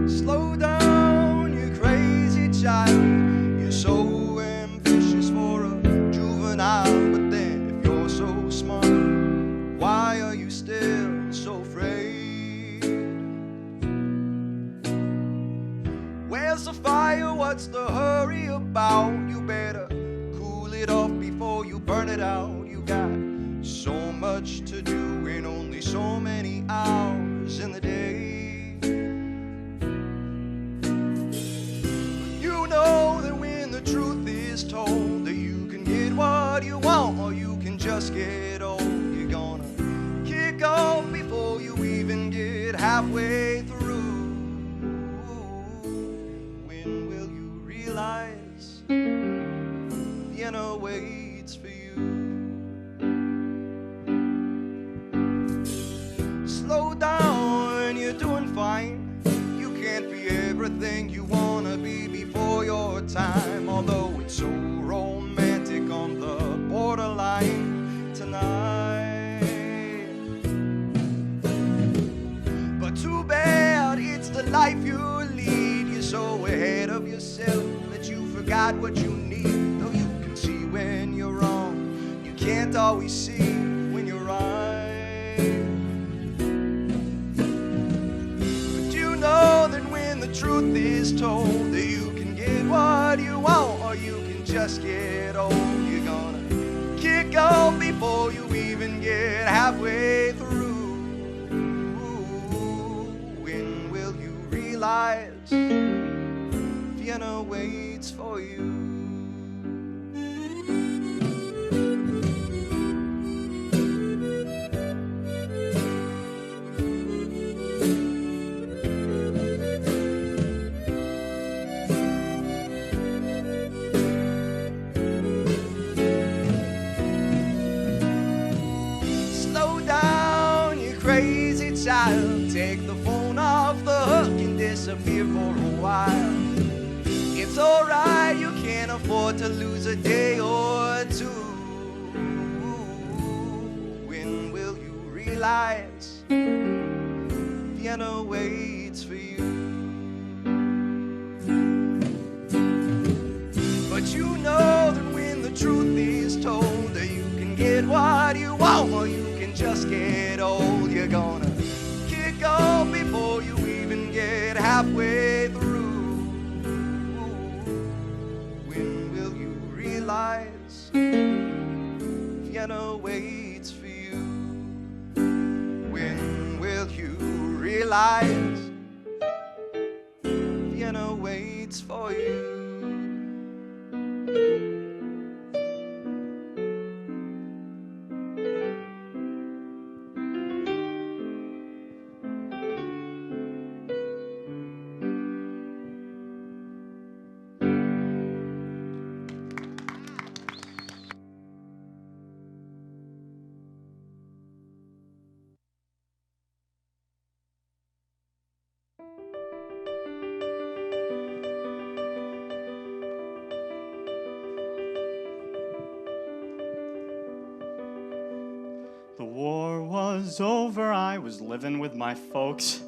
Slow down, you crazy child. You're so ambitious for a juvenile. But then, if you're so smart, why are you still so afraid? Where's the fire? What's the hurry about? You better cool it off before you burn it out. You got so much to do in only so many hours in the day. You know that when the truth is told, that you can get what you want or you can just get old. You're gonna kick off before you even get halfway through. When will you realize Vienna waits for you? Slow down, you're doing fine. You can't be everything you wanna be before your time, although it's so romantic on the borderline tonight. But too bad it's the life you lead. You're so ahead of yourself that you forgot what you need. Though you can see when you're wrong, you can't always see when you're right. But you know that when the truth is told, that you can get what you want or you can just get old. You're gonna kick off before you even get halfway through. When will you realize Vienna waits for you? Crazy child, take the phone off the hook and disappear for a while. It's alright, you can't afford to lose a day or two. When will you realize Vienna waits for you? But you know that when the truth is told, that you can get what you want or you can just get old. You're gonna kick off before you even get halfway through. When will you realize Vienna waits for you? When will you realize Vienna waits for you? The war was over, I was living with my folks.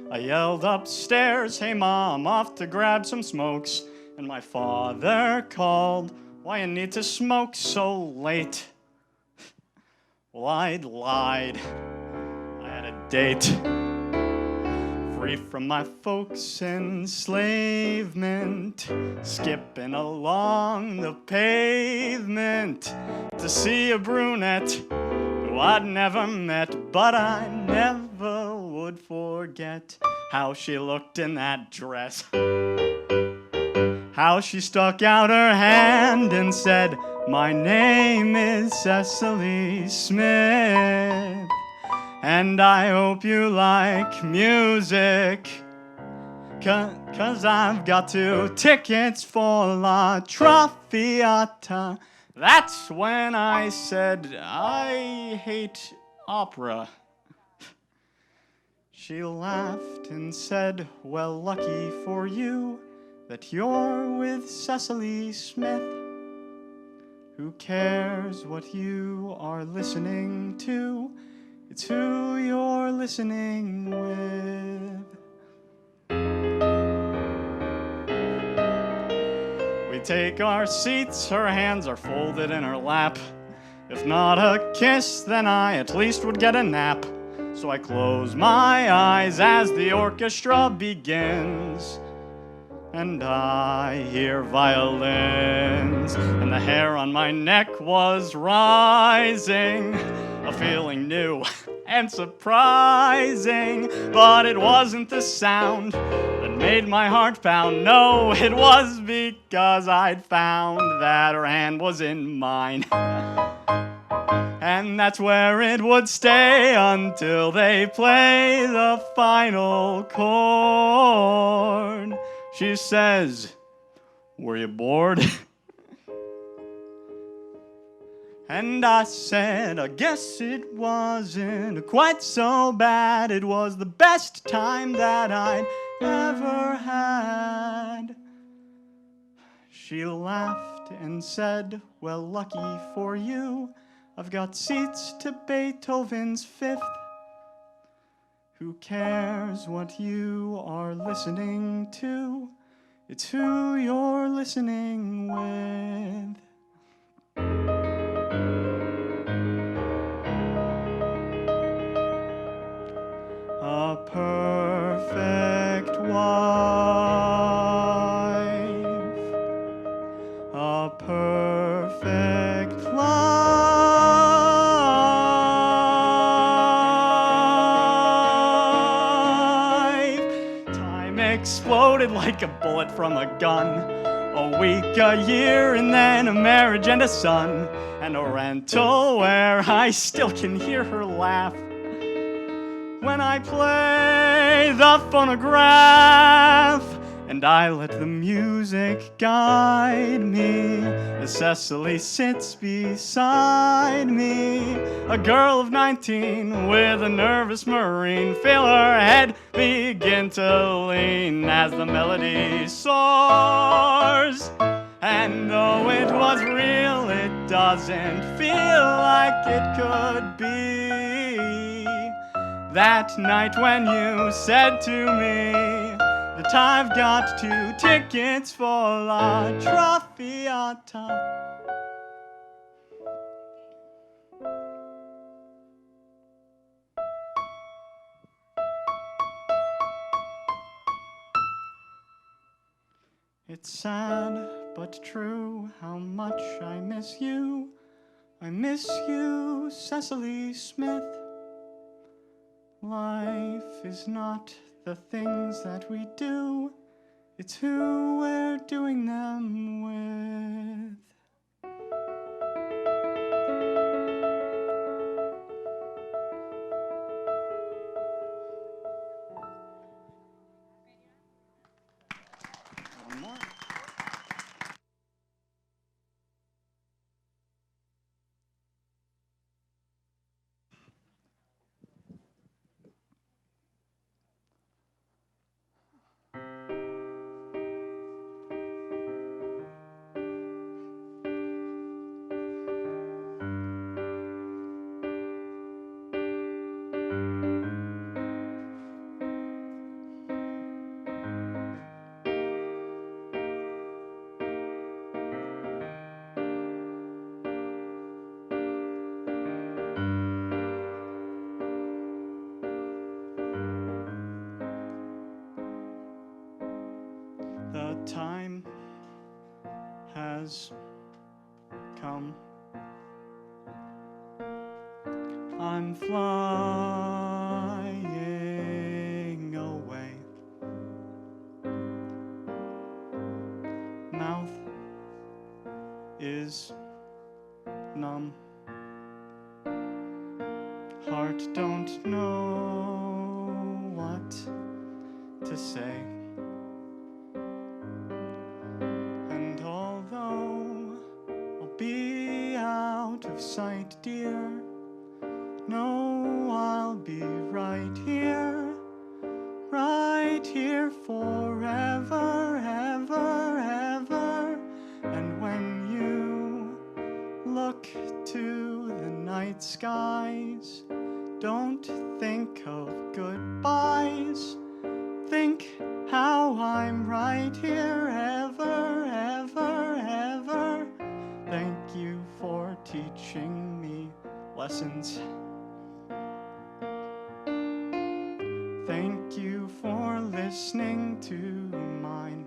I yelled upstairs, "Hey mom, off to grab some smokes." And my father called, "Why you need to smoke so late?" Well, I'd lied. I had a date. Free from my folks' enslavement, skipping along the pavement to see a brunette who I'd never met, but I never would forget how she looked in that dress. How she stuck out her hand and said, "My name is Cecily Smith, and I hope you like music, 'cause I've got 2 tickets for La Traviata." That's when I said, "I hate opera." She laughed and said, well, lucky for you that you're with Cecily Smith. Who cares what you are listening to? It's who you're listening with. We take our seats, her hands are folded in her lap. If not a kiss, then I at least would get a nap. So I close my eyes as the orchestra begins, and I hear violins, and the hair on my neck was rising, a feeling new and surprising. But it wasn't the sound that made my heart pound. No, it was because I'd found that her hand was in mine. And that's where it would stay until they play the final chord. She says, were you bored? And I said, I guess it wasn't quite so bad. It was the best time that I'd ever had. She laughed and said, well, lucky for you, I've got seats to Beethoven's Fifth. Who cares what you are listening to? It's who you're listening with. A perfect wife, a perfect life. Time exploded like a bullet from a gun. A week, a year, and then a marriage and a son, and a rental where I still can hear her laugh when I play the phonograph, and I let the music guide me as Cecily sits beside me. A girl of 19 with a nervous Marine, feel her head begin to lean as the melody soars. And though it was real, it doesn't feel like it could be. That night when you said to me that I've got 2 tickets for La Traviata. It's sad but true how much I miss you. I miss you, Cecily Smith. Life is not the things that we do, it's who we're doing them with. One more. The time has come. I'm flying away. Mouth is numb. Heart don't know what to say. And although I'll be out of sight, dear, no, I'll be right here forever, ever, ever. And when you look to the night skies, don't think of goodbyes. Think how I'm right here, ever, ever, ever. Thank you for teaching me lessons. Thank you for listening to mine.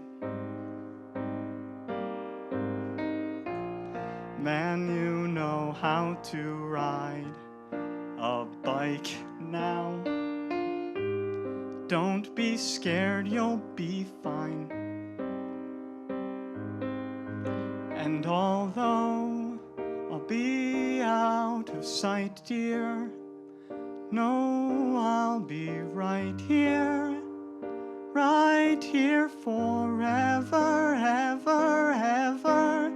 Man, you know how to ride a bike now. Don't be scared, you'll be fine. And although I'll be out of sight, dear, no, I'll be right here forever, ever, ever.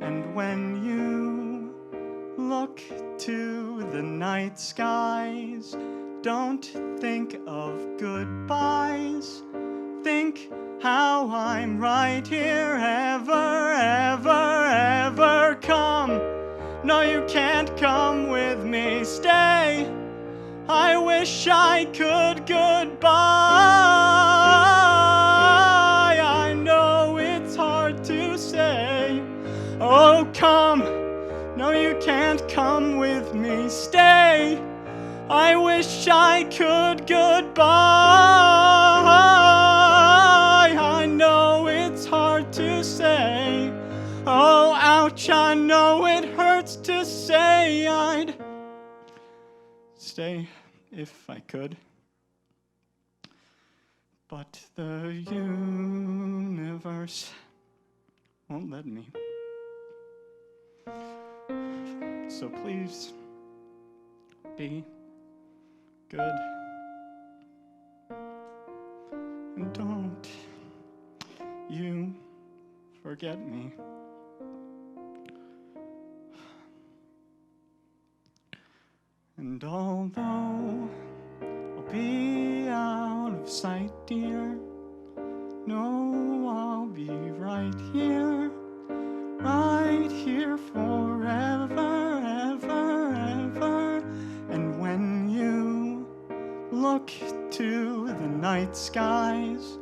And when you look to the night skies, don't think of goodbyes. Think how I'm right here, ever, ever, ever. Come, no, you can't come with me, stay. I wish I could goodbye. I know it's hard to say. Oh, come, no, you can't come with me, stay. I wish I could goodbye. I know it's hard to say. Oh, ouch, I know it hurts to say. I'd stay if I could, but the universe won't let me. So please be good, and don't you forget me. And although I'll be out of sight, dear, no, I'll be right here forever, ever, ever. And when you look to the night skies,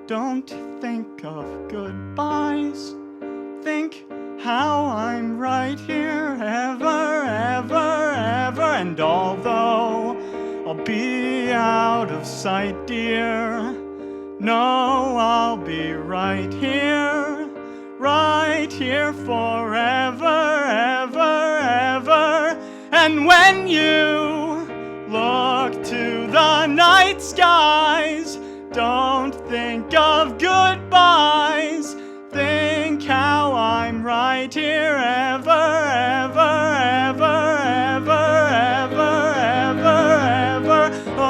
don't think of goodbyes. Think how I'm right here, ever, ever, ever. And although I'll be out of sight, dear, no, I'll be right here forever, ever, ever. And when you look to the night skies, don't think of goodbyes. Think how I'm right here, ever, ever, ever, ever, ever, ever, ever. Oh,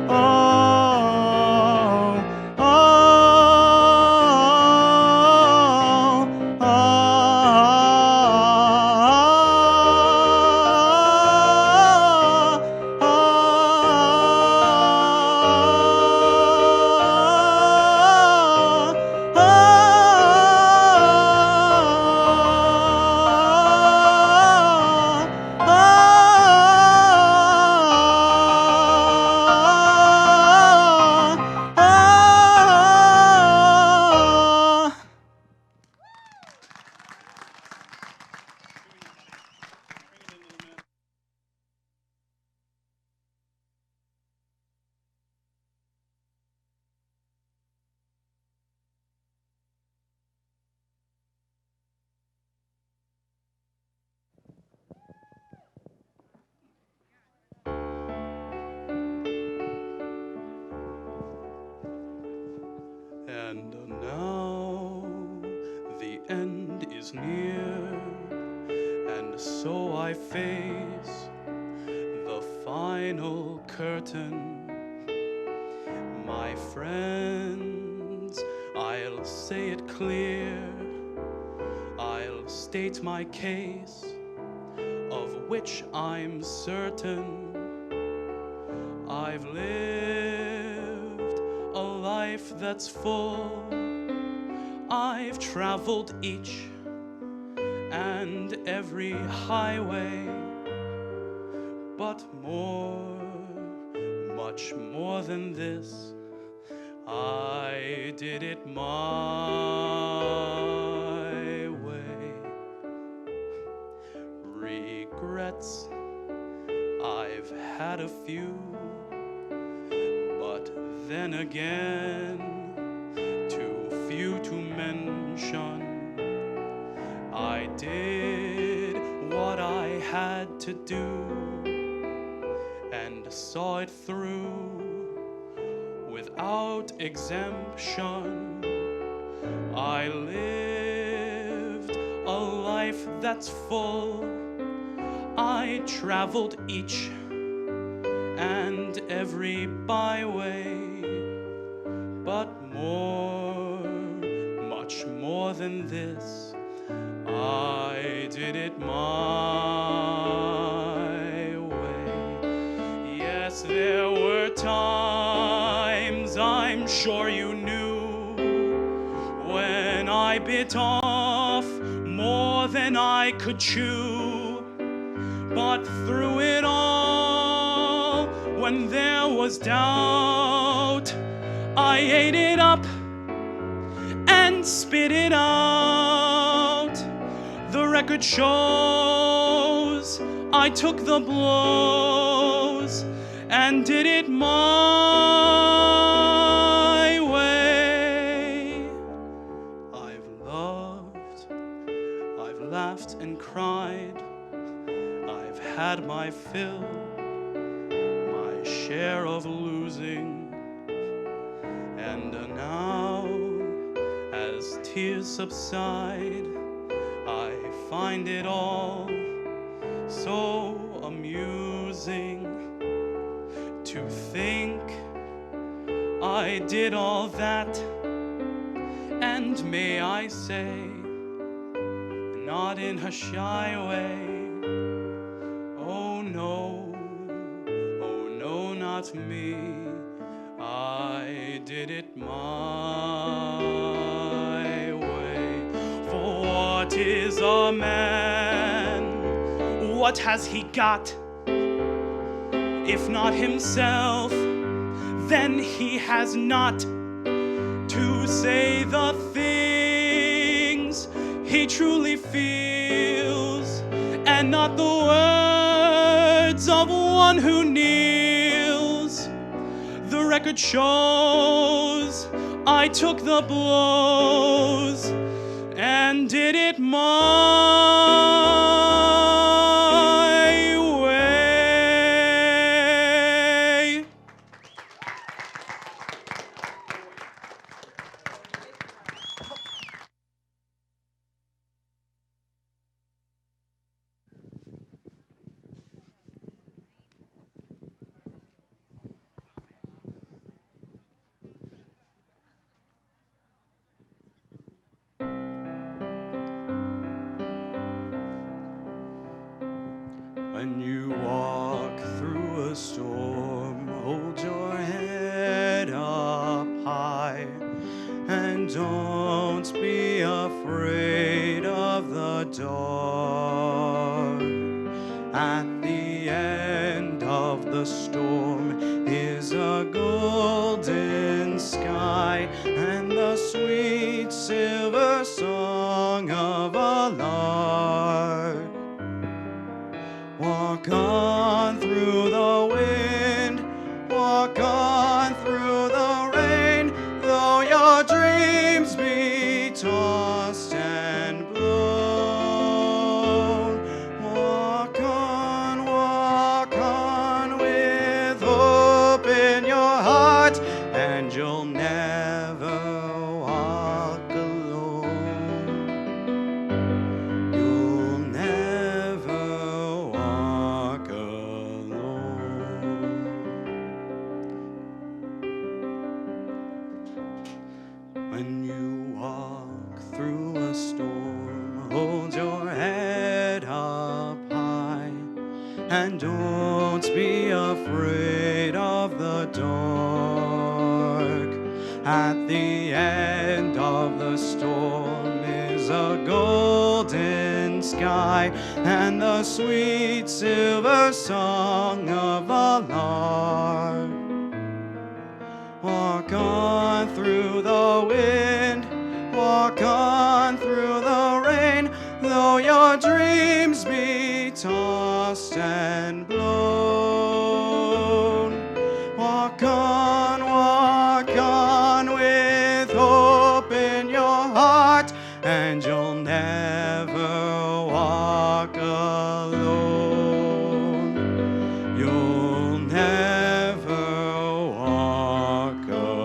oh, oh, oh, And now the end is near, and so I face the final curtain. My friends, I'll say it clear, I'll state my case, of which I'm certain. I've lived a life that's full. I've traveled each and every highway, but more, much more than this, I did it my way. Regrets, I've had a few, but then again, too few to mention. I did what I had to do and saw it through without exemption. I lived a life that's full. I traveled each and every byway, but more, much more than this, I did it my way. Yes, there were times, I'm sure you knew, when I bit off more than I could chew. But through it all, when there was doubt, I ate it up and spit it out. The record shows I took the blows and did it my way. I've loved, I've laughed and cried, I've had my fill, my share of losing, and now, as tears subside, I find it all so amusing to think I did all that, and may I say, not in a shy way. Oh no, not me. I did it my way. For what is a man? What has he got? If not himself, then he has not to say the things he truly feels, and not the words of one who kneels. The record shows I took the blows and did it my way. When you walk through a storm, hold your head up high, and don't be afraid of the dark. At the end of the storm is a golden sky and the sweet silver song of a lark. Walk on through the wind, walk on through the rain, though your dreams be tossed and blown. Walk on with hope in your heart, and you'll never walk alone. You'll never walk alone. When you walk through a storm, hold your head up high, and don't be afraid of the dark. At the end of the storm is a golden sky and the sweet silver song of a lark. Walk on through the wind, walk on through the rain, though your dreams be tossed and blown. Walk on with hope in your heart, and you'll never walk alone. You'll never walk alone.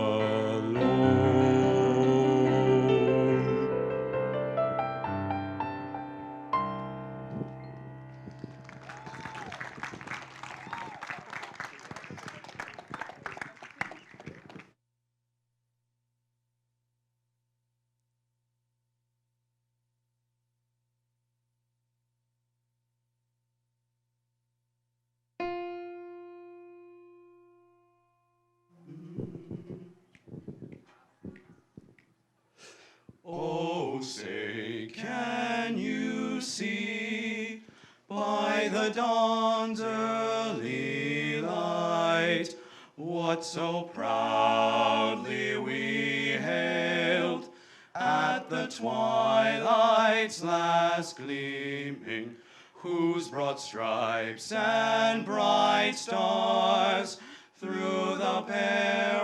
Oh, say, can you see by the dawn's early light what so proudly we hailed at the twilight's last gleaming, whose broad stripes and bright stars through the perilous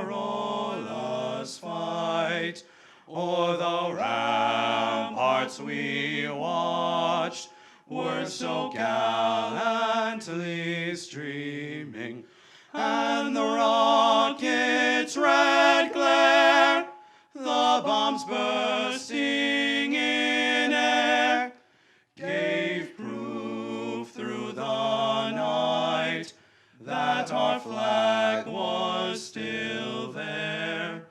fight o'er the ramparts we watched were so gallantly streaming, and the rocket's red glare, the bombs bursting in air, gave proof through the night that our flag was still there.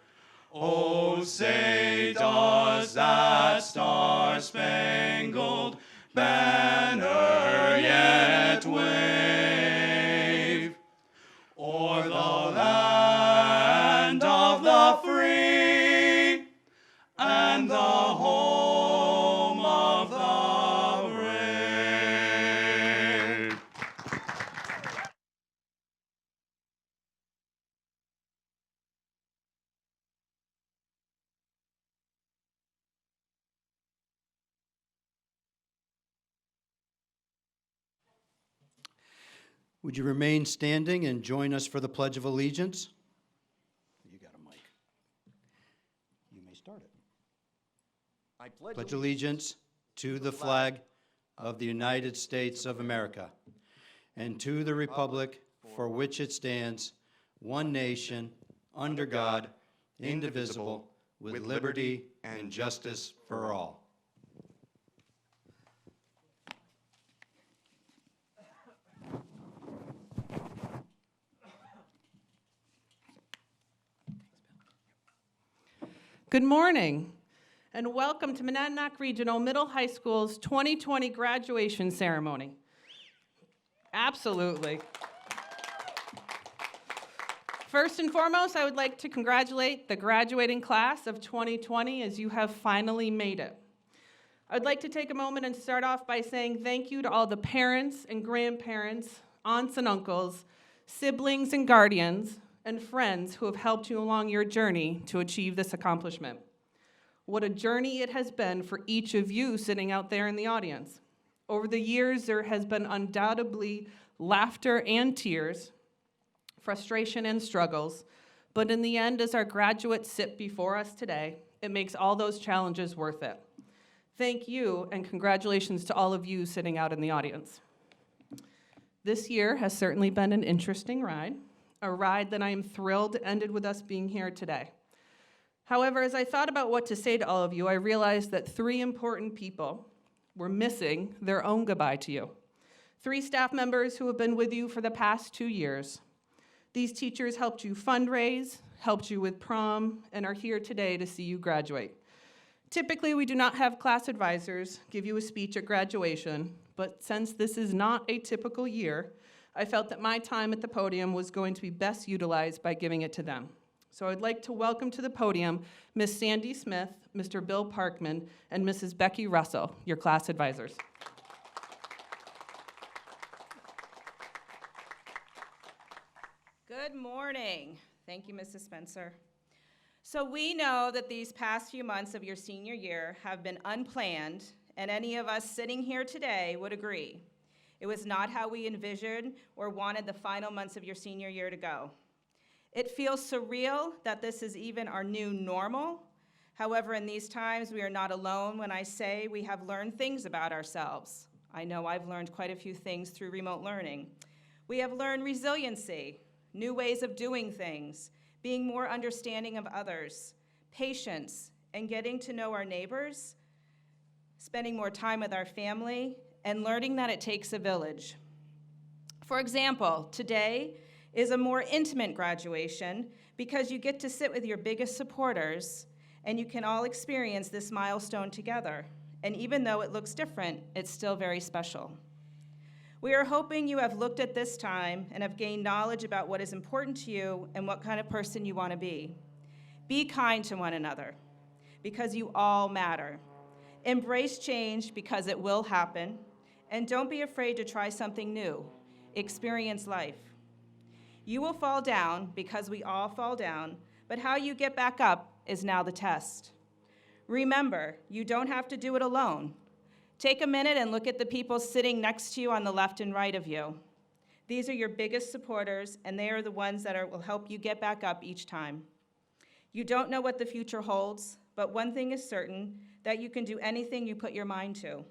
Oh, say, does that star-spangled banner yet wave o'er the land of the free and the home of the brave? Would you remain standing and join us for the Pledge of Allegiance? You got a mic. You may start it. I Pledge allegiance to the flag of the United States of America and to the republic for which it stands, one nation, under God, indivisible, with liberty and justice for all. Good morning, and welcome to Monadnock Regional Middle High School's 2020 graduation ceremony. Absolutely. First and foremost, I would like to congratulate the graduating class of 2020 as you have finally made it. I'd like to take a moment and start off by saying thank you to all the parents and grandparents, aunts and uncles, siblings and guardians, and friends who have helped you along your journey to achieve this accomplishment. What a journey it has been for each of you sitting out there in the audience. Over the years, there has been undoubtedly laughter and tears, frustration and struggles, but in the end, as our graduates sit before us today, it makes all those challenges worth it. Thank you, and congratulations to all of you sitting out in the audience. This year has certainly been an interesting ride, a ride that I am thrilled ended with us being here today. However, as I thought about what to say to all of you, I realized that 3 important people were missing their own goodbye to you. 3 staff members who have been with you for the past 2 years. These teachers helped you fundraise, helped you with prom, and are here today to see you graduate. Typically, we do not have class advisors give you a speech at graduation, but since this is not a typical year, I felt that my time at the podium was going to be best utilized by giving it to them. So I'd like to welcome to the podium Ms. Sandy Smith, Mr. Bill Parkman, and Mrs. Becky Russell, your class advisors. Good morning. Thank you, Mrs. Spencer. So we know that these past few months of your senior year have been unplanned, and any of us sitting here today would agree. It was not how we envisioned or wanted the final months of your senior year to go. It feels surreal that this is even our new normal. However, in these times, we are not alone when I say we have learned things about ourselves. I know I've learned quite a few things through remote learning. We have learned resiliency, new ways of doing things, being more understanding of others, patience, and getting to know our neighbors, spending more time with our family, and learning that it takes a village. For example, today is a more intimate graduation because you get to sit with your biggest supporters and you can all experience this milestone together. And even though it looks different, it's still very special. We are hoping you have looked at this time and have gained knowledge about what is important to you and what kind of person you want to be. Be kind to one another because you all matter. Embrace change because it will happen. And don't be afraid to try something new. Experience life. You will fall down because we all fall down, but how you get back up is now the test. Remember, you don't have to do it alone. Take a minute and look at the people sitting next to you on the left and right of you. These are your biggest supporters, and they are the ones that will help you get back up each time. You don't know what the future holds, but one thing is certain, that you can do anything you put your mind to.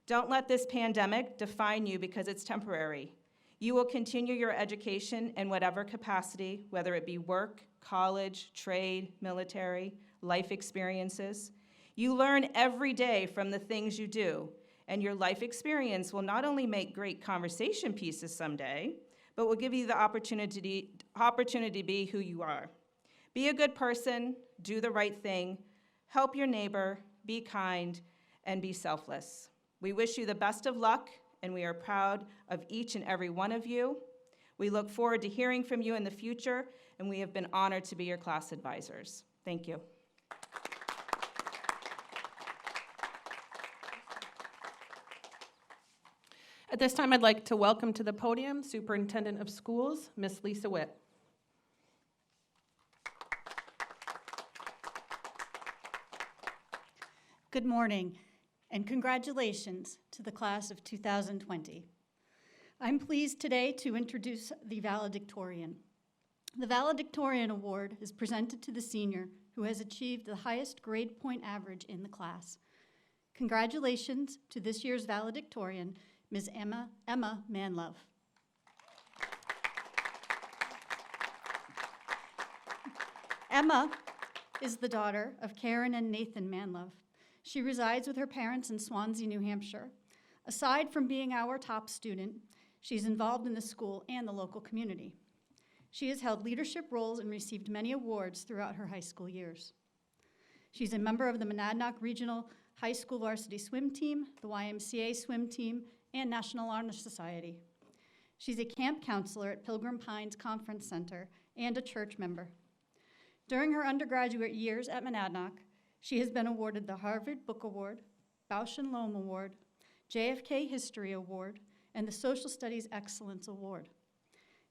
Don't let this pandemic define you because it's temporary. You will continue your education in whatever capacity, whether it be work, college, trade, military, life experiences. You learn every day from the things you do, and your life experience will not only make great conversation pieces someday, but will give you the opportunity to be who you are. Be a good person, do the right thing, help your neighbor, be kind, and be selfless. We wish you the best of luck, and we are proud of each and every one of you. We look forward to hearing from you in the future, and we have been honored to be your class advisors. Thank you. At this time, I'd like to welcome to the podium Superintendent of Schools, Miss Lisa Witt. Good morning, and congratulations to the class of 2020. I'm pleased today to introduce the valedictorian. The valedictorian award is presented to the senior who has achieved the highest grade point average in the class. Congratulations to this year's valedictorian, Ms. Emma Manlove. Emma is the daughter of Karen and Nathan Manlove. She resides with her parents in Swansea, New Hampshire. Aside from being our top student, she's involved in the school and the local community. She has held leadership roles and received many awards throughout her high school years. She's a member of the Monadnock Regional High School Varsity Swim Team, the YMCA Swim Team, and National Honor Society. She's a camp counselor at Pilgrim Pines Conference Center and a church member. During her undergraduate years at Monadnock, she has been awarded the Harvard Book Award, Bausch and Lomb Award, JFK History Award, and the Social Studies Excellence Award.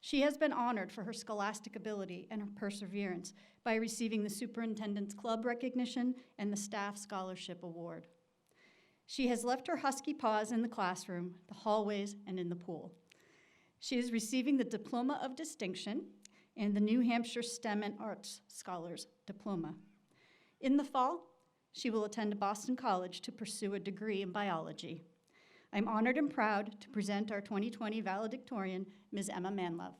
She has been honored for her scholastic ability and her perseverance by receiving the Superintendent's Club recognition and the Staff Scholarship Award. She has left her husky paws in the classroom, the hallways, and in the pool. She is receiving the Diploma of Distinction and the New Hampshire STEM and Arts Scholars Diploma. In the fall, she will attend Boston College to pursue a degree in biology. I'm honored and proud to present our 2020 valedictorian, Ms. Emma Manlove.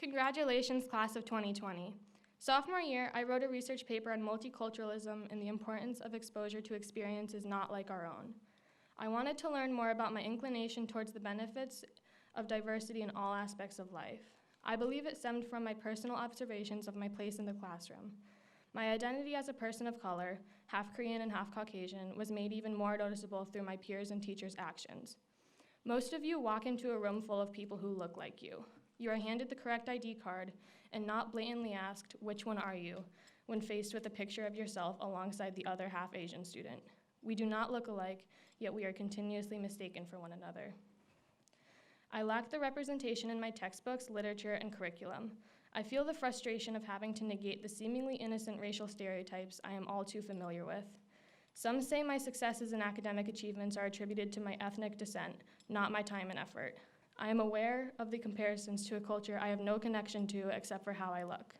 Congratulations, class of 2020. Sophomore year, I wrote a research paper on multiculturalism and the importance of exposure to experiences not like our own. I wanted to learn more about my inclination towards the benefits of diversity in all aspects of life. I believe it stemmed from my personal observations of my place in the classroom. My identity as a person of color, half Korean and half Caucasian, was made even more noticeable through my peers and teachers' actions. Most of you walk into a room full of people who look like you. You are handed the correct ID card and not blatantly asked, "Which one are you?" when faced with a picture of yourself alongside the other half Asian student. We do not look alike, yet we are continuously mistaken for one another. I lack the representation in my textbooks, literature, and curriculum. I feel the frustration of having to negate the seemingly innocent racial stereotypes I am all too familiar with. Some say my successes and academic achievements are attributed to my ethnic descent, not my time and effort. I am aware of the comparisons to a culture I have no connection to except for how I look.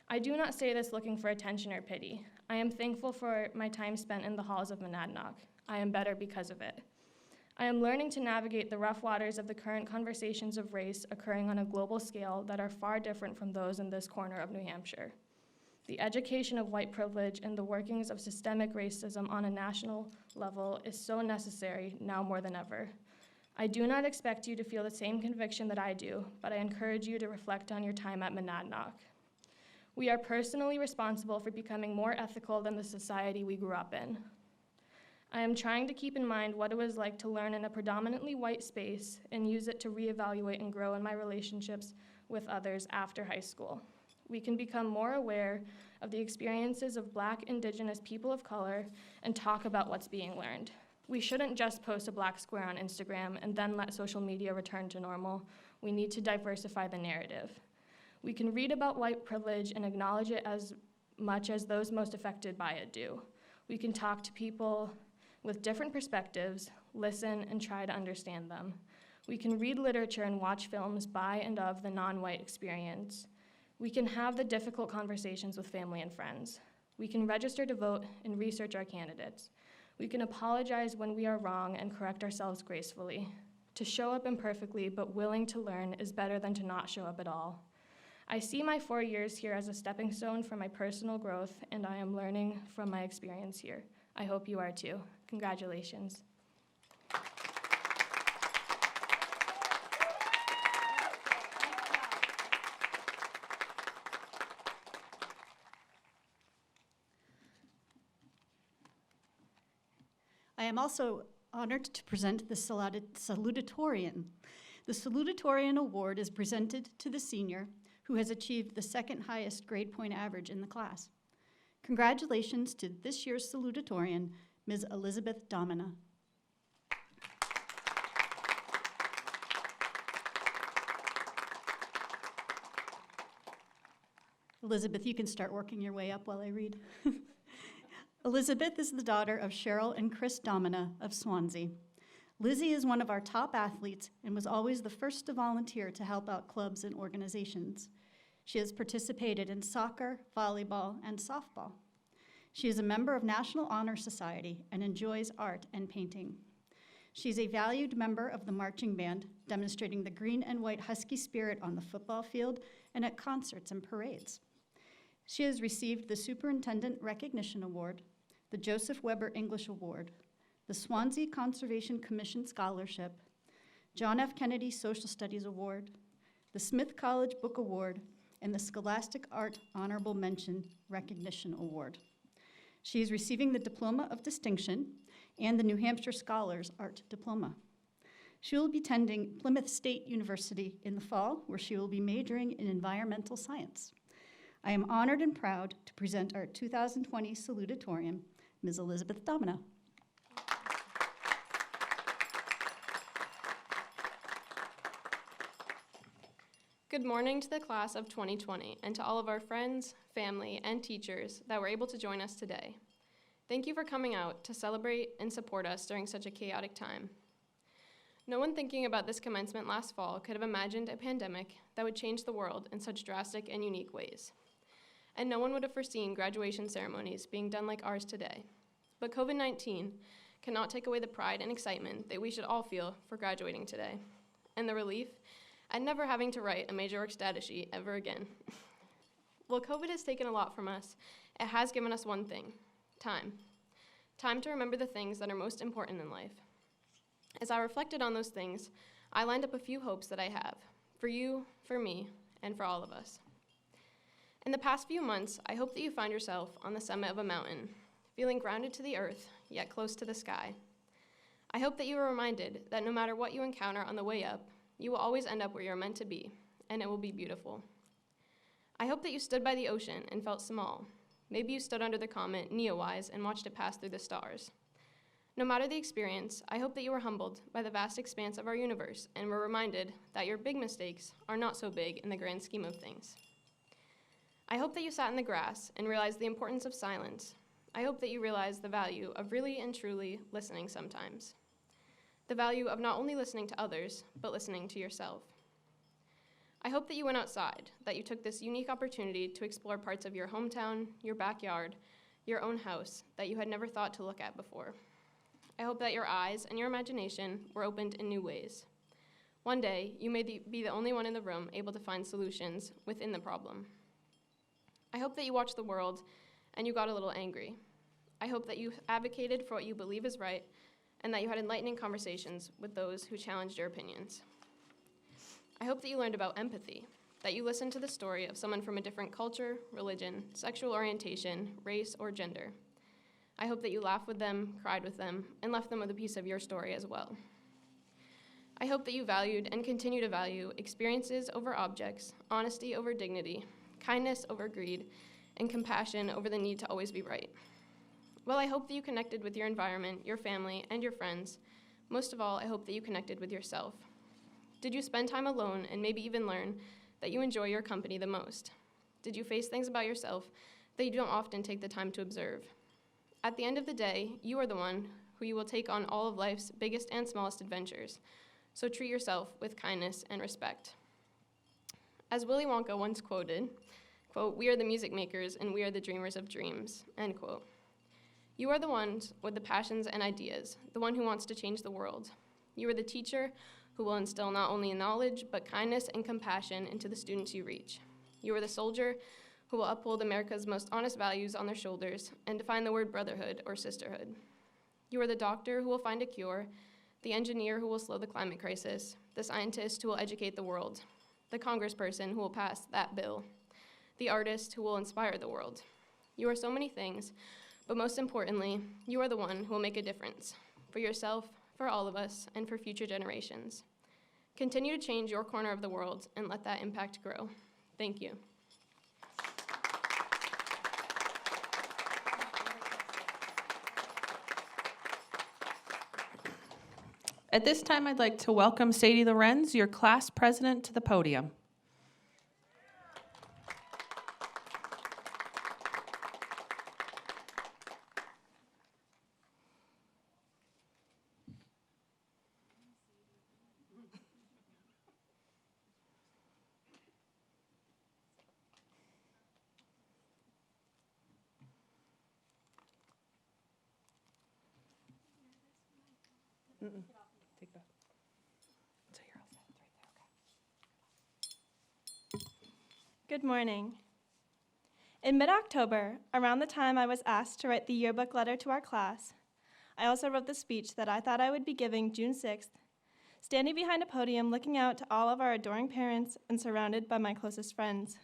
I do not say this looking for attention or pity. I am thankful for my time spent in the halls of Monadnock. I am better because of it. I am learning to navigate the rough waters of the current conversations of race occurring on a global scale that are far different from those in this corner of New Hampshire. The education of white privilege and the workings of systemic racism on a national level is so necessary now more than ever. I do not expect you to feel the same conviction that I do, but I encourage you to reflect on your time at Monadnock. We are personally responsible for becoming more ethical than the society we grew up in. I am trying to keep in mind what it was like to learn in a predominantly white space and use it to reevaluate and grow in my relationships with others after high school. We can become more aware of the experiences of Black, Indigenous people of color and talk about what's being learned. We shouldn't just post a black square on Instagram and then let social media return to normal. We need to diversify the narrative. We can read about white privilege and acknowledge it as much as those most affected by it do. We can talk to people with different perspectives, listen, and try to understand them. We can read literature and watch films by and of the non-white experience. We can have the difficult conversations with family and friends. We can register to vote and research our candidates. We can apologize when we are wrong and correct ourselves gracefully. To show up imperfectly but willing to learn is better than to not show up at all. I see my 4 years here as a stepping stone for my personal growth, and I am learning from my experience here. I hope you are too. Congratulations. I am also honored to present the salutatorian. The salutatorian award is presented to the senior who has achieved the second highest grade point average in the class. Congratulations to this year's salutatorian, Ms. Elizabeth Domina. Elizabeth, you can start working your way up while I read. Elizabeth is the daughter of Cheryl and Chris Domina of Swansea. Lizzie is one of our top athletes and was always the first to volunteer to help out clubs and organizations. She has participated in soccer, volleyball, and softball. She is a member of National Honor Society and enjoys art and painting. She's a valued member of the marching band, demonstrating the green and white Husky spirit on the football field and at concerts and parades. She has received the Superintendent Recognition Award, the Joseph Weber English Award, the Swansea Conservation Commission Scholarship, John F. Kennedy Social Studies Award, the Smith College Book Award, and the Scholastic Art Honorable Mention Recognition Award. She is receiving the Diploma of Distinction and the New Hampshire Scholars Art Diploma. She will be attending Plymouth State University in the fall, where she will be majoring in environmental science. I am honored and proud to present our 2020 salutatorian, Ms. Elizabeth Domina. Good morning to the class of 2020 and to all of our friends, family, and teachers that were able to join us today. Thank you for coming out to celebrate and support us during such a chaotic time. No one thinking about this commencement last fall could have imagined a pandemic that would change the world in such drastic and unique ways. And no one would have foreseen graduation ceremonies being done like ours today. But COVID-19 cannot take away the pride and excitement that we should all feel for graduating today, and the relief and never having to write a major work status sheet ever again. While COVID has taken a lot from us, it has given us one thing: time. Time to remember the things that are most important in life. As I reflected on those things, I lined up a few hopes that I have, for you, for me, and for all of us. In the past few months, I hope that you find yourself on the summit of a mountain, feeling grounded to the earth, yet close to the sky. I hope that you are reminded that no matter what you encounter on the way up, you will always end up where you're meant to be, and it will be beautiful. I hope that you stood by the ocean and felt small. Maybe you stood under the comet Neowise and watched it pass through the stars. No matter the experience, I hope that you were humbled by the vast expanse of our universe and were reminded that your big mistakes are not so big in the grand scheme of things. I hope that you sat in the grass and realized the importance of silence. I hope that you realized the value of really and truly listening sometimes. The value of not only listening to others, but listening to yourself. I hope that you went outside, that you took this unique opportunity to explore parts of your hometown, your backyard, your own house that you had never thought to look at before. I hope that your eyes and your imagination were opened in new ways. One day, you may be the only one in the room able to find solutions within the problem. I hope that you watched the world and you got a little angry. I hope that you advocated for what you believe is right and that you had enlightening conversations with those who challenged your opinions. I hope that you learned about empathy, that you listened to the story of someone from a different culture, religion, sexual orientation, race, or gender. I hope that you laughed with them, cried with them, and left them with a piece of your story as well. I hope that you valued and continue to value experiences over objects, honesty over dignity, kindness over greed, and compassion over the need to always be right. Well, I hope that you connected with your environment, your family, and your friends. Most of all, I hope that you connected with yourself. Did you spend time alone and maybe even learn that you enjoy your company the most? Did you face things about yourself that you don't often take the time to observe? At the end of the day, you are the one who you will take on all of life's biggest and smallest adventures, so treat yourself with kindness and respect. As Willy Wonka once quoted, quote, "We are the music makers and we are the dreamers of dreams," end quote. You are the ones with the passions and ideas, the one who wants to change the world. You are the teacher who will instill not only knowledge, but kindness and compassion into the students you reach. You are the soldier who will uphold America's most honest values on their shoulders and define the word brotherhood or sisterhood. You are the doctor who will find a cure, the engineer who will slow the climate crisis, the scientist who will educate the world, the congressperson who will pass that bill, the artist who will inspire the world. You are so many things, but most importantly, you are the one who will make a difference for yourself, for all of us, and for future generations. Continue to change your corner of the world and let that impact grow. Thank you. At this time, I'd like to welcome Sadie Lorenz, your class president, to the podium. Take it off. So you're all set. It's right there, okay. Good morning. In mid-October, around the time I was asked to write the yearbook letter to our class, I also wrote the speech that I thought I would be giving June 6th, standing behind a podium looking out to all of our adoring parents and surrounded by my closest friends.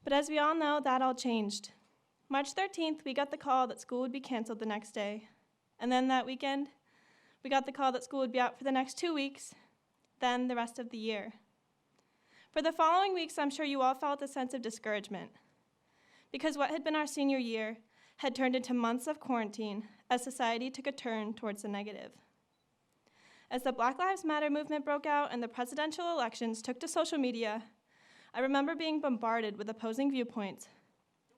But as we all know, that all changed. March 13th, we got the call that school would be canceled the next day. And then that weekend, we got the call that school would be out for the next 2 weeks, then the rest of the year. For the following weeks, I'm sure you all felt a sense of discouragement, because what had been our senior year had turned into months of quarantine as society took a turn towards the negative. As the Black Lives Matter movement broke out and the presidential elections took to social media, I remember being bombarded with opposing viewpoints,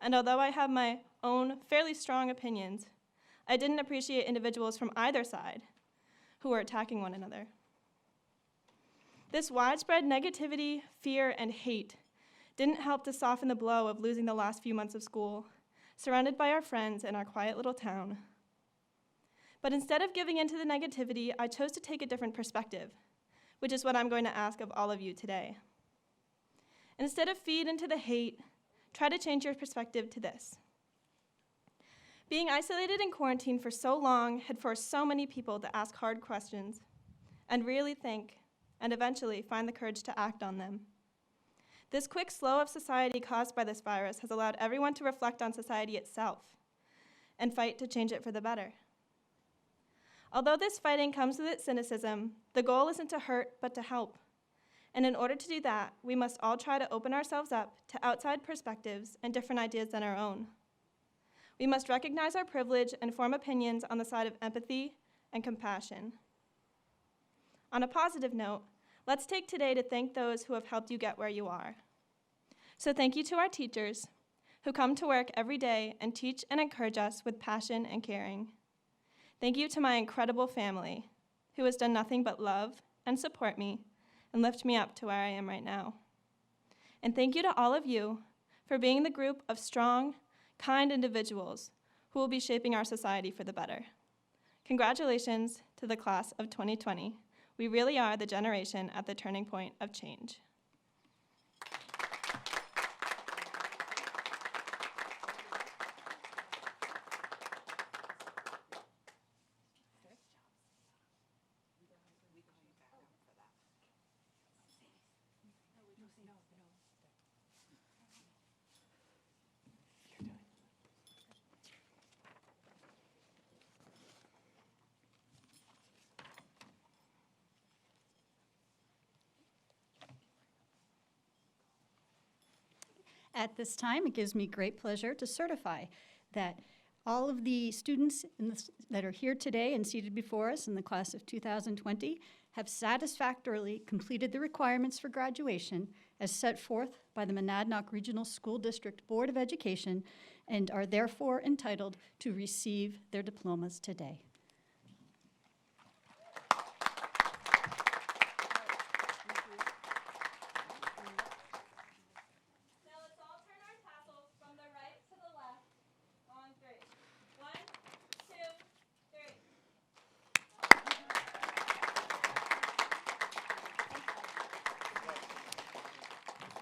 and although I have my own fairly strong opinions, I didn't appreciate individuals from either side who were attacking one another. This widespread negativity, fear, and hate didn't help to soften the blow of losing the last few months of school, surrounded by our friends in our quiet little town. But instead of giving in to the negativity, I chose to take a different perspective, which is what I'm going to ask of all of you today. Instead of feed into the hate, try to change your perspective to this. Being isolated in quarantine for so long had forced so many people to ask hard questions and really think, and eventually find the courage to act on them. This quick slow of society caused by this virus has allowed everyone to reflect on society itself and fight to change it for the better. Although this fighting comes with its cynicism, the goal isn't to hurt, but to help. And in order to do that, we must all try to open ourselves up to outside perspectives and different ideas than our own. We must recognize our privilege and form opinions on the side of empathy and compassion. On a positive note, let's take today to thank those who have helped you get where you are. So thank you to our teachers who come to work every day and teach and encourage us with passion and caring. Thank you to my incredible family who has done nothing but love and support me and lift me up to where I am right now. And thank you to all of you for being the group of strong, kind individuals who will be shaping our society for the better. Congratulations to the class of 2020. We really are the generation at the turning point of change. At this time, it gives me great pleasure to certify that all of the students that are here today and seated before us in the class of 2020 have satisfactorily completed the requirements for graduation as set forth by the Monadnock Regional School District Board of Education and are therefore entitled to receive their diplomas today.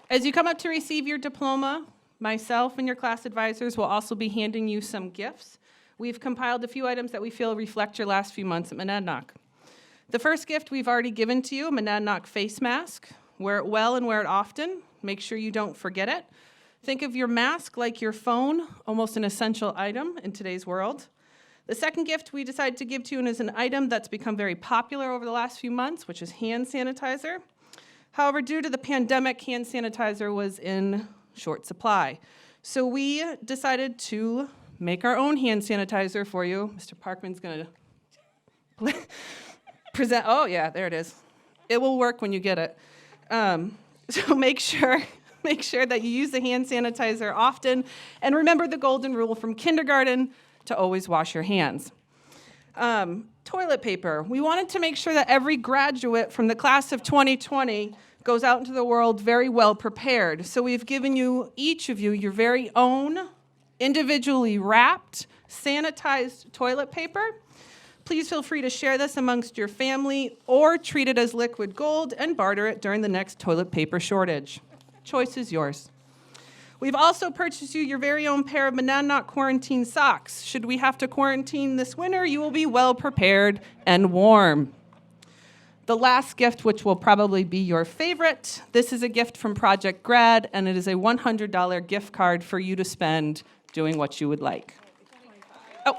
As you come up to receive your diploma, myself and your class advisors will also be handing you some gifts. We've compiled a few items that we feel reflect your last few months at Monadnock. The first gift we've already given to you, a Monadnock face mask. Wear it well and wear it often. Make sure you don't forget it. Think of your mask like your phone, almost an essential item in today's world. The second gift we decided to give to you is an item that's become very popular over the last few months, which is hand sanitizer. However, due to the pandemic, hand sanitizer was in short supply. So we decided to make our own hand sanitizer for you. Mr. Parkman's going to present. Oh, yeah, there it is. It will work when you get it. So make sure that you use the hand sanitizer often. And remember the golden rule from kindergarten to always wash your hands. Toilet paper. We wanted to make sure that every graduate from the class of 2020 goes out into the world very well prepared. So we've given you, each of you, your very own individually wrapped, sanitized toilet paper. Please feel free to share this amongst your family or treat it as liquid gold and barter it during the next toilet paper shortage. Choice is yours. We've also purchased you your very own pair of Monadnock quarantine socks. Should we have to quarantine this winter, you will be well prepared and warm. The last gift, which will probably be your favorite, this is a gift from Project Grad, and it is a $100 gift card for you to spend doing what you would like. Oh.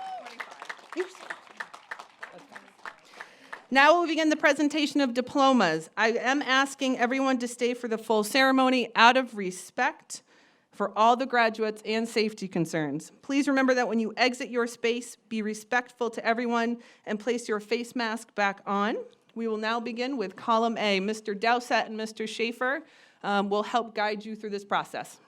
Now we'll begin the presentation of diplomas. I am asking everyone to stay for the full ceremony out of respect for all the graduates and safety concerns. Please remember that when you exit your space, be respectful to everyone and place your face mask back on. We will now begin with column A. Mr. Dowsett and Mr. Schaefer will help guide you through this process.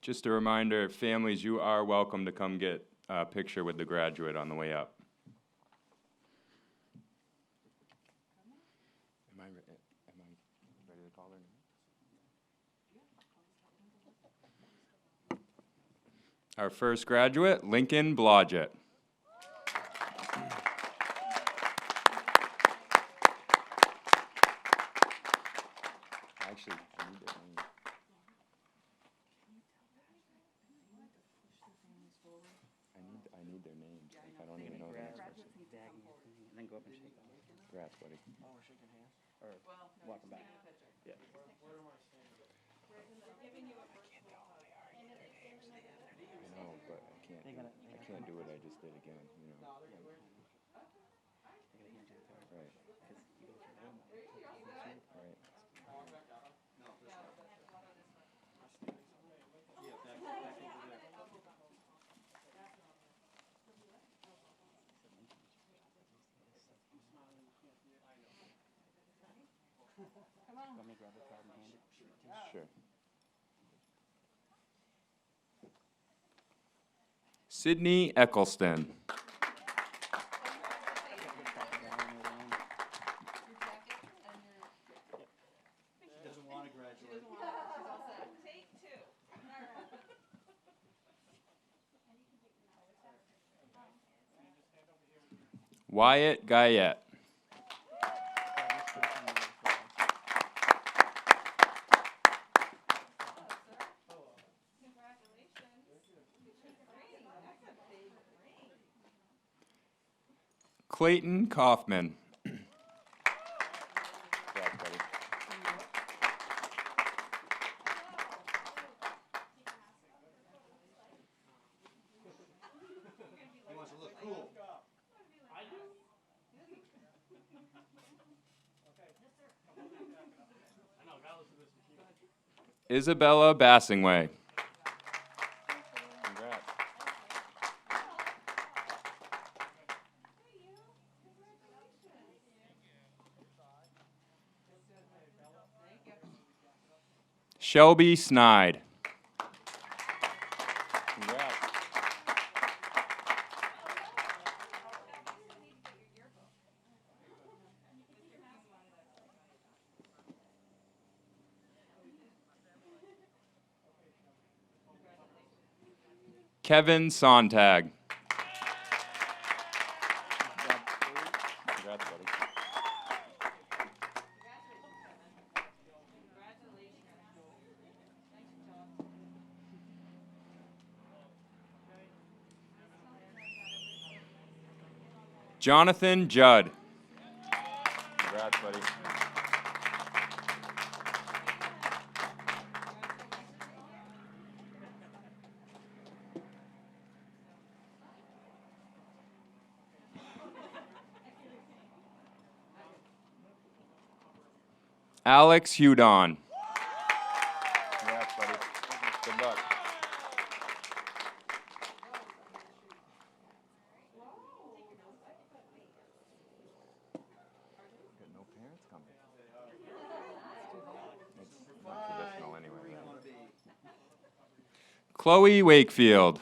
Just a reminder, families, you are welcome to come get a picture with the graduate on the way up. Am I ready to call her name? Our first graduate, Lincoln Blodgett. Actually, I need their name. I need their names. Like, I don't even know the next person. And then go up and shake them. Congrats, buddy. Oh, we're shaking hands? Or walking back? Yeah. I know, but I can't do what I just did again, you know. They're gonna hand you the card. Right. Because you go through them. Right. Want me to grab the card and hand it to you? Sure. Sydney Eccleston. She doesn't want to graduate. Wyatt Guyette. Clayton Kaufman. He wants to look cool. Isabella Bassingway. Congrats. Shelby Snide. Congrats. Kevin Sontag. Congrats, buddy. Jonathan Judd. Congrats, buddy. Alex Hudon. Congrats, buddy. Good luck. Got no parents coming. It's not traditional anyway. Chloe Wakefield.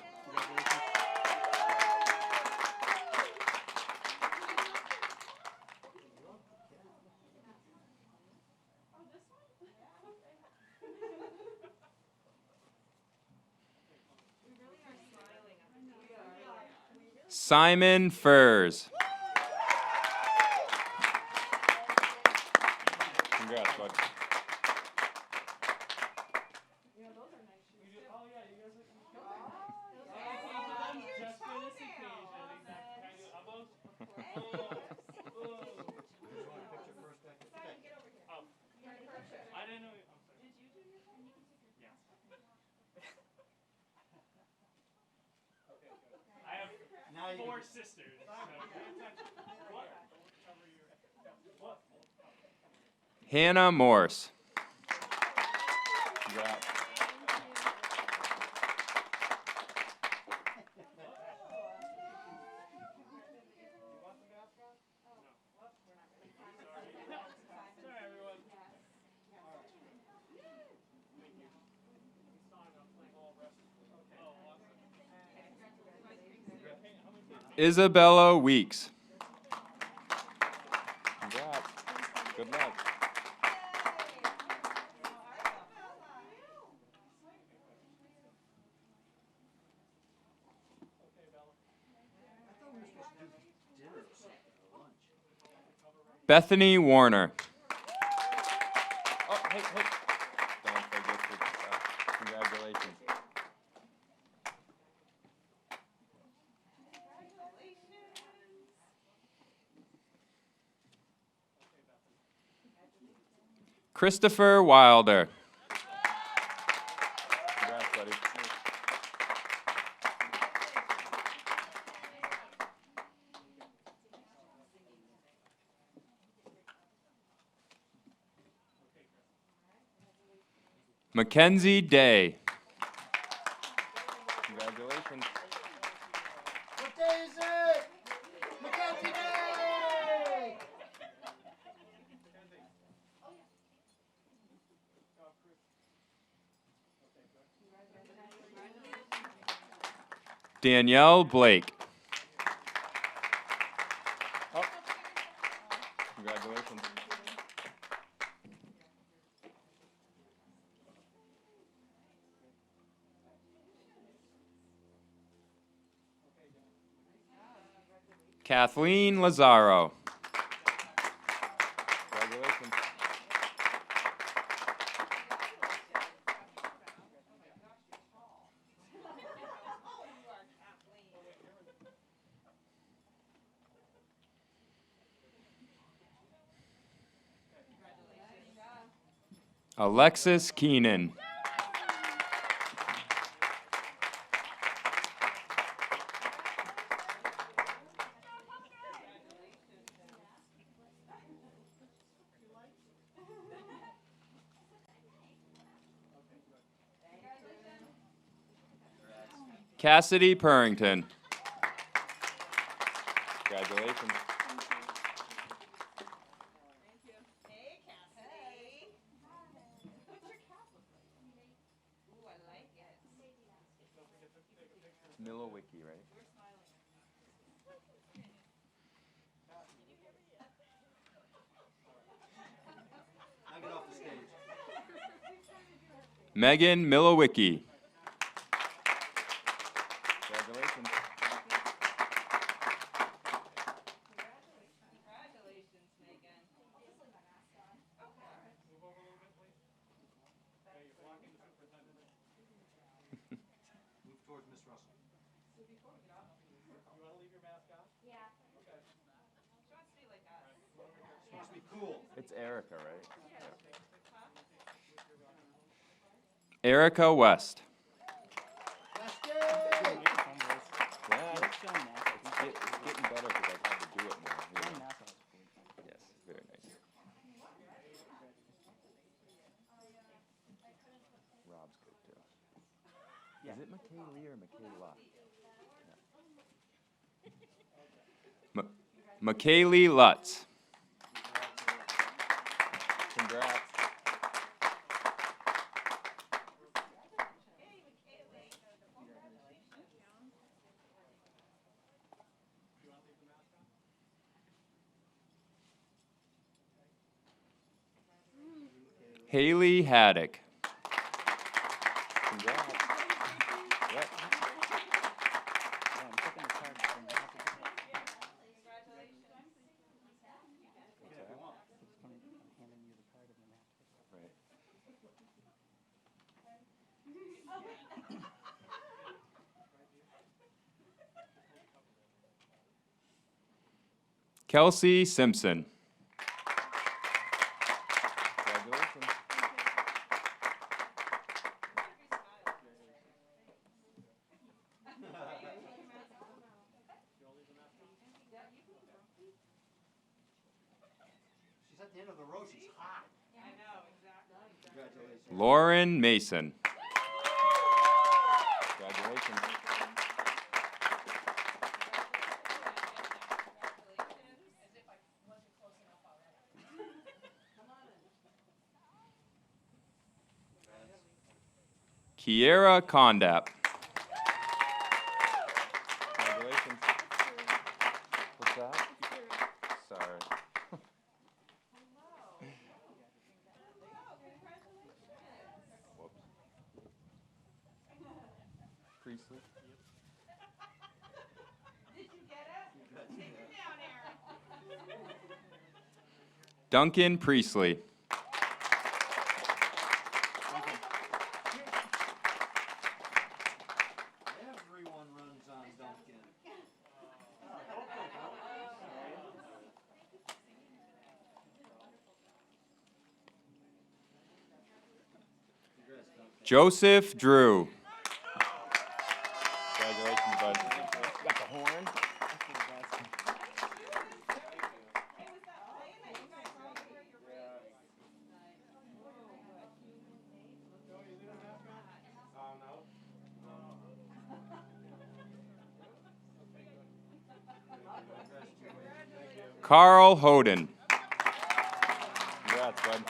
Simon Furs. Congrats, bud. Four sisters. Hannah Morse. Congrats. Isabella Weeks. Congrats. Good luck. Bethany Warner. Oh, hey. Don't forget to, congratulations. Christopher Wilder. Congrats, buddy. Mackenzie Day. Congratulations. What day is it? Mackenzie Day! Danielle Blake. Oh. Congratulations. Kathleen Lazaro. Congratulations. Alexis Keenan. Cassidy Purrington. Congratulations. Hey, Cassidy. What's your cap look like? Ooh, I like it. Milowicki, right? Now get off the stage. Megan Milowicki. Congratulations. Congratulations, Megan. Move towards Miss Russell. You want to leave your mask on? Yeah. Okay. She wants to be like us. Supposed to be cool. It's Erica, right? Erica West. Microphone, please. Yeah, It's showing that. it's getting better because I've had to do it more. Showing Yeah. that. Yes, very nice. Rob's good too. Yeah. Is it McKaylee or Michaela? McKaylee Lutz. Congrats. Haley Haddock. Congrats. Yep. Yeah, I'm taking the card from the I'm handing you the card and then after. Right. Kelsey Simpson. Congratulations. She's at the end of the row. She's hot. I know, exactly. Congratulations. Lauren Mason. Congratulations. Kiera Condap. Congratulations. Duncan Priestley. Everyone runs on Duncan. Joseph Drew. Congratulations, bud. Got the horn. Carl Hoden. Congrats, bud.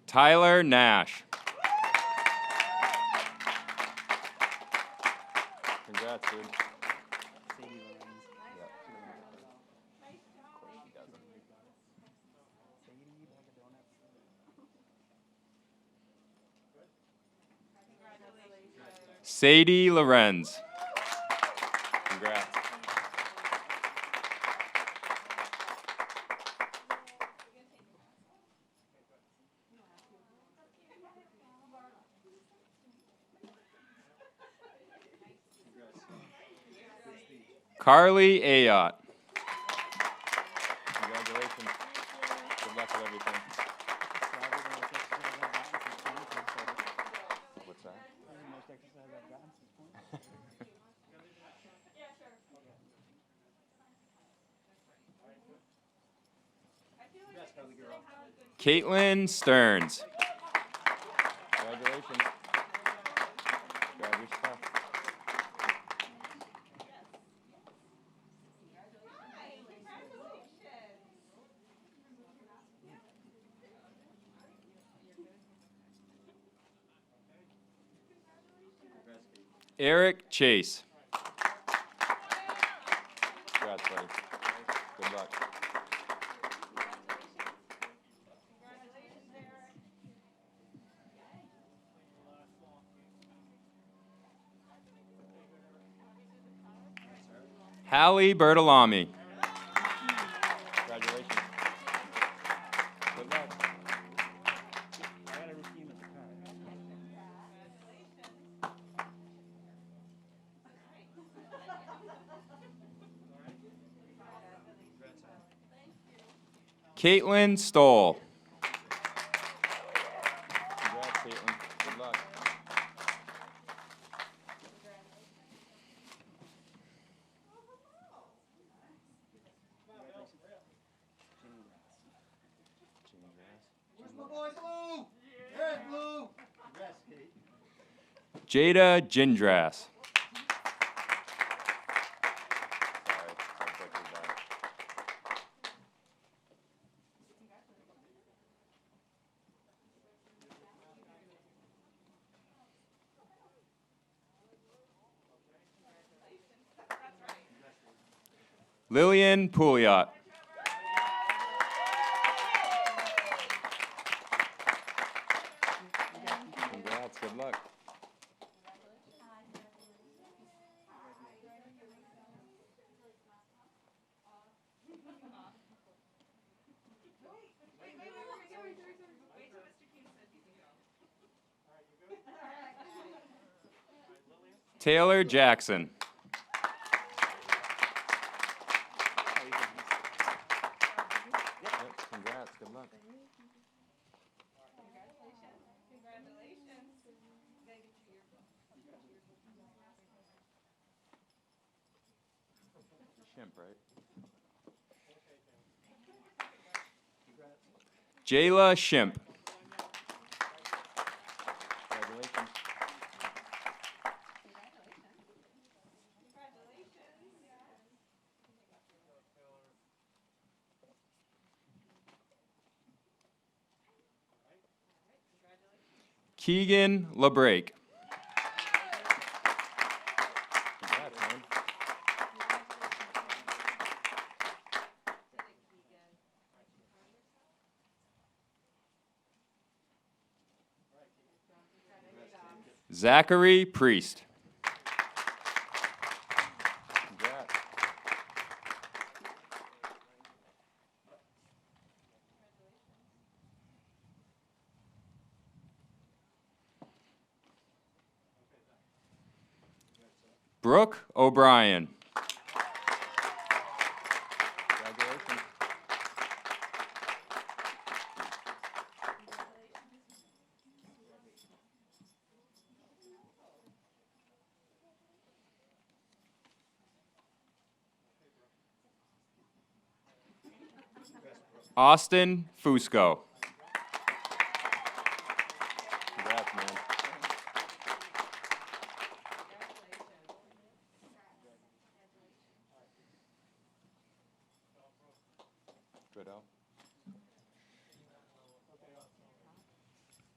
Tyler Nash. Congrats, dude. Sadie Lorenz. Congrats. Carly Ayotte. Congratulations. Good luck with everything. What's that? Caitlin Stearns. Congratulations. Grab your stuff. Eric Chase. Congrats, buddy. Good luck. Hallie Bertolami. Congratulations. Good luck. Caitlin Stoll. Congrats, Caitlin. Good luck. Where's my boy Blue? There's Blue. Congrats, Kate. Jada Gindras. Lillian Pouliot. Congrats, good luck. Taylor Jackson. Yep, congrats, good luck. Shimp, right? Jayla Shimp. Congratulations. Keegan LeBrake. Aaron. Zachary Priest. Congrats. Brooke O'Brien. Congratulations. Austin Fusco. Congrats, man. Goodell.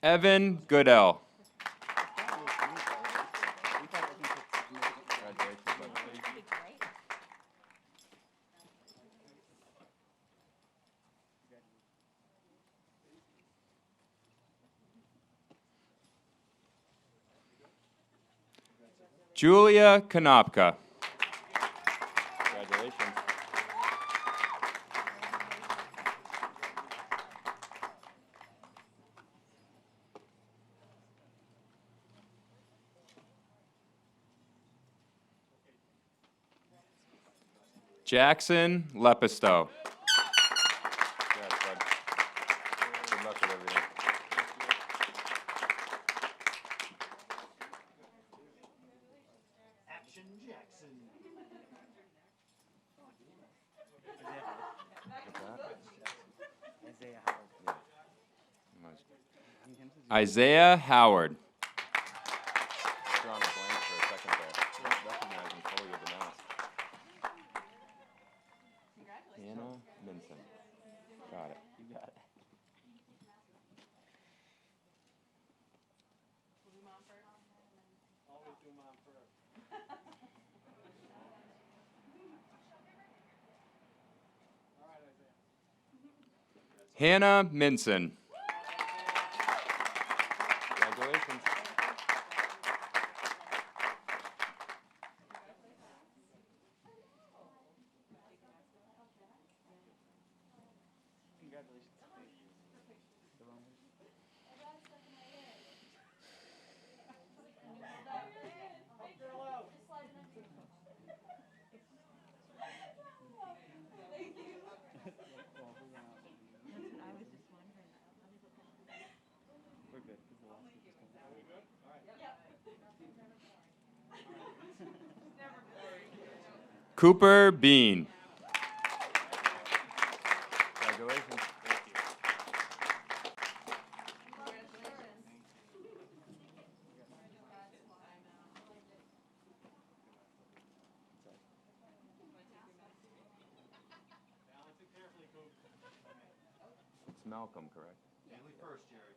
Evan Goodell. Congratulations, buddy. Julia Konopka. Congratulations. Jackson Lepisto. Congrats, bud. Good luck with everything. Action Jackson. Isaiah Howard. Drawing a blank for a second there. Recognize him fully with the mask. Hannah Minson. Got it. You got it. Hannah Minson. Congratulations. We're good. 'Cause the last one just comes out. Cooper Bean. Congratulations. It's Malcolm, correct? Family first, Jerry.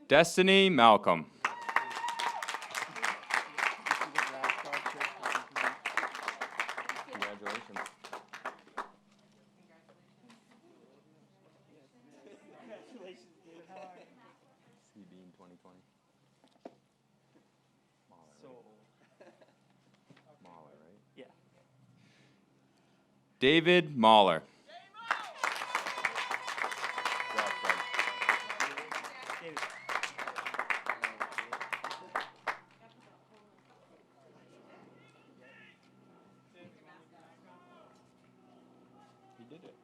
Destiny Malcolm. Congratulations. Congratulations, David. How are you? C Bean 2020. Mahler, So right? old. Mahler, right? Yeah. David Mahler. Congrats, bud. David. He did it.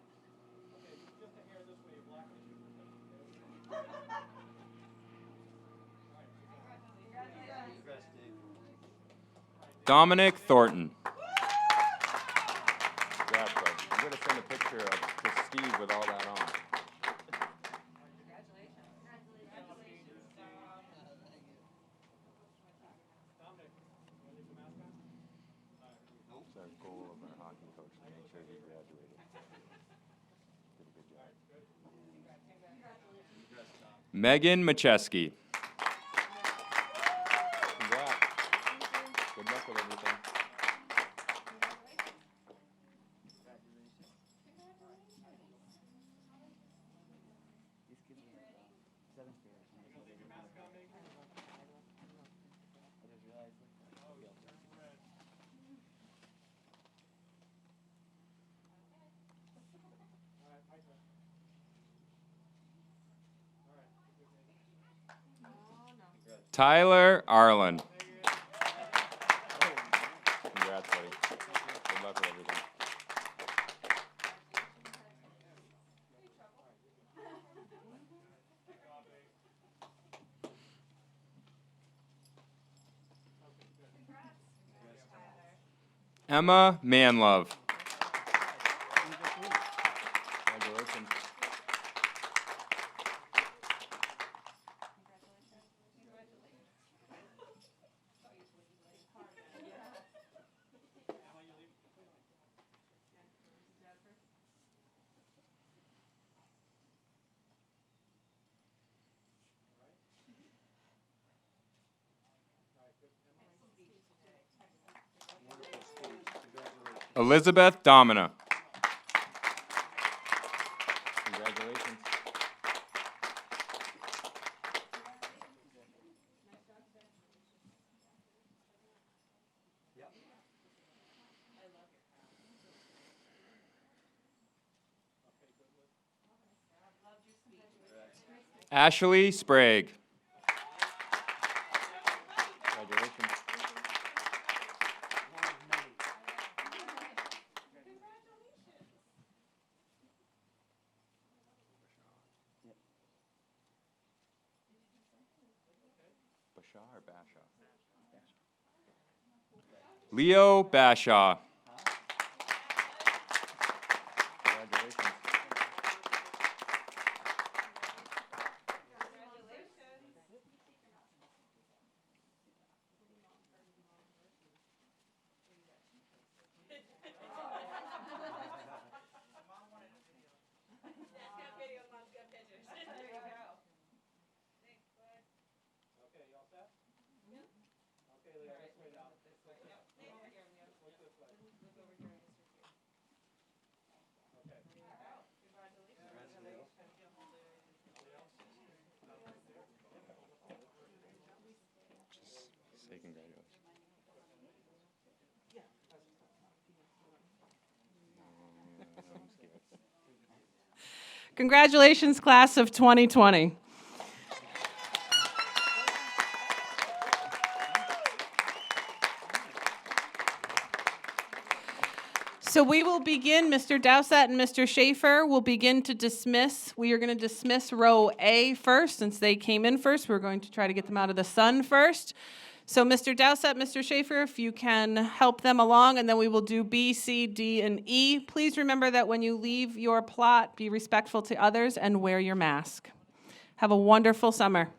Congrats, Dave. Dominic Thornton. Congrats, bud. I'm going to send a picture of to Steve with all that on. Megan Macheski. Congrats. Good luck with everything. Tyler Arlen. Congrats, buddy. Good luck with everything. Emma Manlove. Congratulations. Elizabeth Domina. Congratulations. Ashley Sprague. Congratulations. Bashaw or Bashaw? Leo Bashaw. Congratulations. Just say congratulations. Congratulations, class of 2020. So we will begin, Mr. Dowsett and Mr. Schaefer will begin to dismiss. We are going to dismiss row A first, since they came in first. We're going to try to get them out of the sun first. So Mr. Dowsett, Mr. Schaefer, if you can help them along, and then we will do B, C, D, and E. Please remember that when you leave your plot, be respectful to others and wear your mask. Have a wonderful summer.